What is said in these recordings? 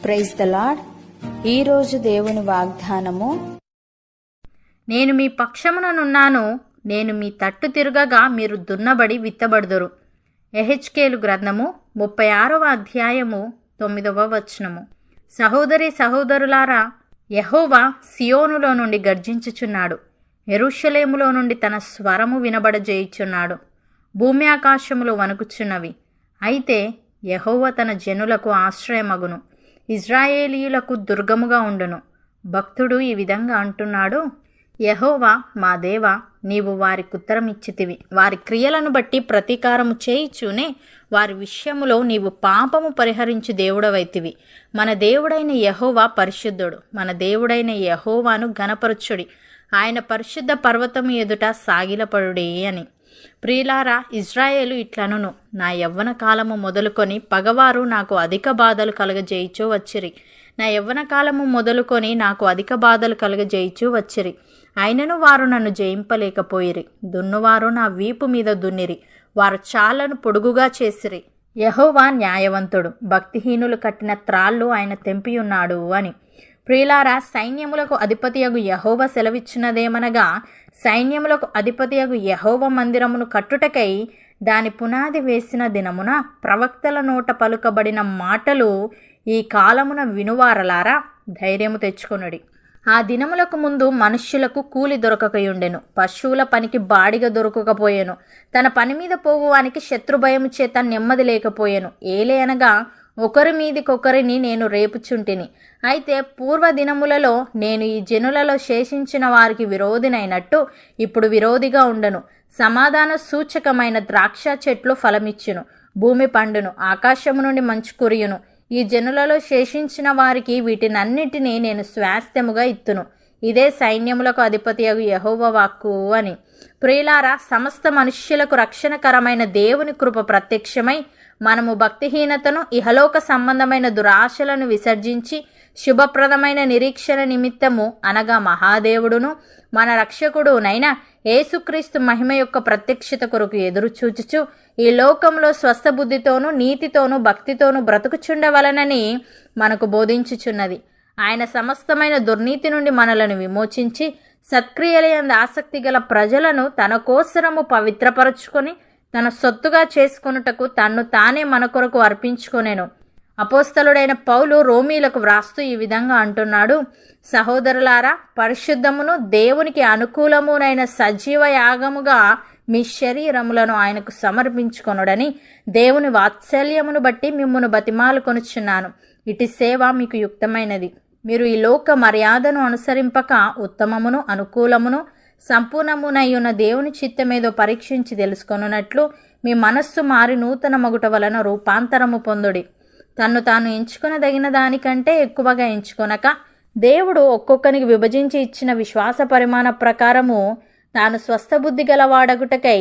Praise the lord. ఈరోజు దేవుని వాగ్దానము, నేను మీ పక్షముననున్నాను, నేను మీ తట్టు తిరుగగా మీరు దున్నబడి విత్తబడుదురు. యెహెజ్కేలు గ్రంథము 36వ అధ్యాయము 9వ వచనము. సహోదరి సహోదరులారా, యెహోవా సియోనులో నుండి గర్జించుచున్నాడు, యెరూషలేములో నుండి తన స్వరము వినబడజేయుచున్నాడు. భూమి ఆకాశములు వణుకుచున్నవి, అయితే యెహోవా తన జనులకు ఆశ్రయమగును, ఇజ్రాయేలీయులకు దుర్గముగా ఉండును. భక్తుడు ఈ విధంగా అంటున్నాడు, యెహోవా మా దేవా, నీవు వారికి ఉత్తరమిచ్చితివి. వారి క్రియలను బట్టి ప్రతీకారము చేయిచూనే వారి విషయములో నీవు పాపము పరిహరించు దేవుడవైతివి. మన దేవుడైన యెహోవా పరిశుద్ధుడు. మన దేవుడైన యెహోవాను ఘనపరచుడి, ఆయన పరిశుద్ధ పర్వతము ఎదుట సాగిలపడుడి అని. ప్రియులారా, ఇజ్రాయేలు ఇట్లనును, నా యవ్వన కాలము మొదలుకొని పగవారు నాకు అధిక బాధలు కలుగజేయిచూ వచ్చిరి. నా యవ్వన కాలము మొదలుకొని నాకు అధిక బాధలు కలుగజేయిచూ వచ్చిరి. అయినను వారు నన్ను జయింపలేకపోయిరి. దున్నువారు నా వీపు మీద దున్నిరి, వారు చాలను పొడుగుగా చేసిరి. యెహోవా న్యాయవంతుడు, భక్తిహీనులు కట్టిన త్రాళ్ళు ఆయన తెంపియున్నాడు అని. ప్రియులారా, సైన్యములకు అధిపతియగు యెహోవా సెలవిచ్చినదేమనగా, సైన్యములకు అధిపతియగు యెహోవా మందిరమును కట్టుటకై దాని పునాది వేసిన దినమున ప్రవక్తల నోట పలుకబడిన మాటలు ఈ కాలమున వినువారలారా, ధైర్యము తెచ్చుకొనుడి. ఆ దినములకు ముందు మనుష్యులకు కూలి దొరకకయుండెను, పశువుల పనికి బాడిగ దొరకకపోయెను, తన పని మీద పోవువానికి శత్రుభయము చేత నెమ్మది లేకపోయెను. ఏలే అనగా ఒకరి మీదికొకరిని నేను రేపుచుంటిని. అయితే పూర్వ దినములలో నేను ఈ జనులలో శేషించిన వారికి విరోధినైనట్టు ఇప్పుడు విరోధిగా ఉండను. సమాధాన సూచకమైన ద్రాక్ష చెట్లు ఫలమిచ్చును, భూమి పండును, ఆకాశము నుండి మంచు కురియును. ఈ జనులలో శేషించిన వారికి వీటినన్నిటినీ నేను స్వాస్థ్యముగా ఇత్తును. ఇదే సైన్యములకు అధిపతియగు యెహోవా వాక్కు అని. ప్రియులారా, సమస్త మనుష్యులకు రక్షణకరమైన దేవుని కృప ప్రత్యక్షమై మనము భక్తిహీనతను, ఇహలోక సంబంధమైన దురాశలను విసర్జించి శుభప్రదమైన నిరీక్షణ నిమిత్తము అనగా మహాదేవుడును మన రక్షకుడునైన యేసుక్రీస్తు మహిమ యొక్క ప్రత్యక్షత కొరకు ఎదురు చూచుచు ఈ లోకంలో స్వస్థ బుద్ధితోనూ నీతితోనూ భక్తితోనూ బ్రతుకుచుండవలనని మనకు బోధించుచున్నది. ఆయన సమస్తమైన దుర్నీతి నుండి మనలను విమోచించి సత్క్రియలయందు ఆసక్తి గల ప్రజలను తన కోసరము పవిత్రపరచుకొని తన సొత్తుగా చేసుకొనుటకు తన్ను తానే మన కొరకు అర్పించుకొనెను. అపోస్తలుడైన పౌలు రోమీలకు వ్రాస్తూ ఈ విధంగా అంటున్నాడు, సహోదరులారా, పరిశుద్ధమును దేవునికి అనుకూలమునైన సజీవ యాగముగా మీ శరీరములను ఆయనకు సమర్పించుకొనుడని దేవుని వాత్సల్యమును బట్టి మిమ్మును బతిమాలుకొనుచున్నాను. ఇటు సేవ మీకు యుక్తమైనది. మీరు ఈ లోక మర్యాదను అనుసరింపక ఉత్తమమును అనుకూలమును సంపూర్ణమునయ్యున్న దేవుని చిత్తమేదో పరీక్షించి తెలుసుకొనున్నట్లు మీ మనస్సు మారి నూతన మగుట వలన రూపాంతరము పొందుడి. తన్ను తాను ఎంచుకొనదగిన దానికంటే ఎక్కువగా ఎంచుకొనక, దేవుడు ఒక్కొక్కనికి విభజించి ఇచ్చిన విశ్వాస పరిమాణ ప్రకారము తాను స్వస్థబుద్ధి గలవాడగుటకై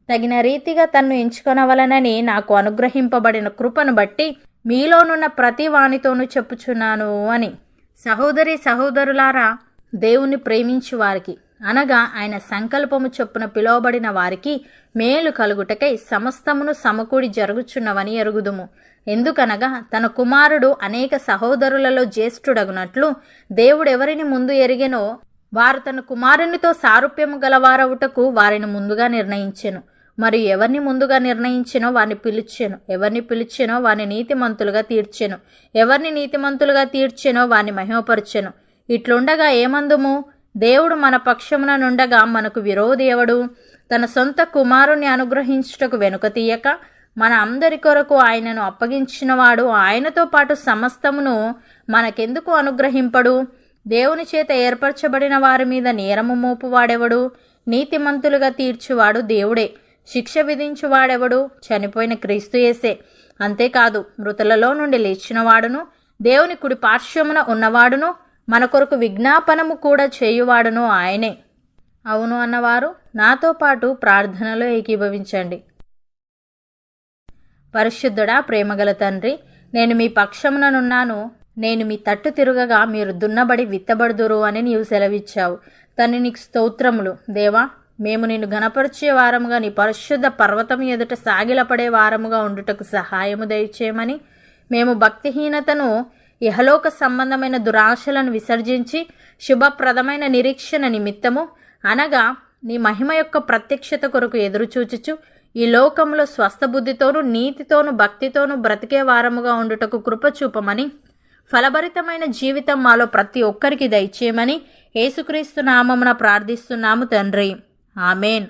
తగిన రీతిగా తన్ను ఎంచుకొనవలనని నాకు అనుగ్రహింపబడిన కృపను బట్టి మీలోనున్న ప్రతి వానితోనూ చెప్పుచున్నాను అని. సహోదరి సహోదరులారా, దేవుని ప్రేమించు వారికి అనగా ఆయన సంకల్పము చొప్పున పిలువబడిన వారికి మేలు కలుగుటకై సమస్తమును సమకూడి జరుగుచున్నవని ఎరుగుదుము. ఎందుకనగా తన కుమారుడు అనేక సహోదరులలో జ్యేష్ఠుడగునట్లు దేవుడెవరిని ముందు ఎరిగెనో వారు తన కుమారునితో సారూప్యము గలవారవుటకు వారిని ముందుగా నిర్ణయించెను. మరియు ఎవరిని ముందుగా నిర్ణయించెనో వారిని పిలిచెను, ఎవరిని పిలిచెనో వారిని నీతిమంతులుగా తీర్చెను, ఎవరిని నీతిమంతులుగా తీర్చెనో వారిని మహిమపరచెను. ఇట్లుండగా ఏమందుము? దేవుడు మన పక్షమున నుండగా మనకు విరోధి ఎవడు? తన సొంత కుమారుని అనుగ్రహించుటకు వెనుక తీయక మన అందరి కొరకు ఆయనను అప్పగించినవాడు ఆయనతో పాటు సమస్తమును మనకెందుకు అనుగ్రహింపడు? దేవుని చేత ఏర్పరచబడిన వారి మీద నేరము మోపువాడెవడు? నీతిమంతులుగా తీర్చువాడు దేవుడే. శిక్ష విధించువాడెవడు? చనిపోయిన క్రీస్తు యేసే. అంతేకాదు, మృతులలో నుండి లేచినవాడును దేవుని కుడి పార్శ్వమున ఉన్నవాడును మన కొరకు విజ్ఞాపనము కూడా చేయువాడును ఆయనే. అవును అన్నవారు నాతో పాటు ప్రార్థనలో ఏకీభవించండి. పరిశుద్ధుడా, ప్రేమగల తండ్రి, నేను మీ పక్షముననున్నాను, నేను మీ తట్టు తిరుగగా మీరు దున్నబడి విత్తబడుదురు అని నీవు సెలవిచ్చావు. తండ్రి, నీకు స్తోత్రములు. దేవా, మేము నిన్ను ఘనపరిచే వారముగా నీ పరిశుద్ధ పర్వతం ఎదుట సాగిలపడే వారముగా ఉండుటకు సహాయము దయచేయమని, మేము భక్తిహీనతను ఇహలోక సంబంధమైన దురాశలను విసర్జించి శుభప్రదమైన నిరీక్షణ నిమిత్తము అనగా నీ మహిమ యొక్క ప్రత్యక్షత కొరకు ఎదురుచూచుచు ఈ లోకంలో స్వస్థబుద్ధితోనూ నీతితోనూ భక్తితోనూ బ్రతికే వారముగా ఉండుటకు కృప చూపమని, ఫలభరితమైన జీవితం మాలో ప్రతి ఒక్కరికి దయచేయమని యేసుక్రీస్తు నామమున ప్రార్థిస్తున్నాము తండ్రి. ఆమెన్.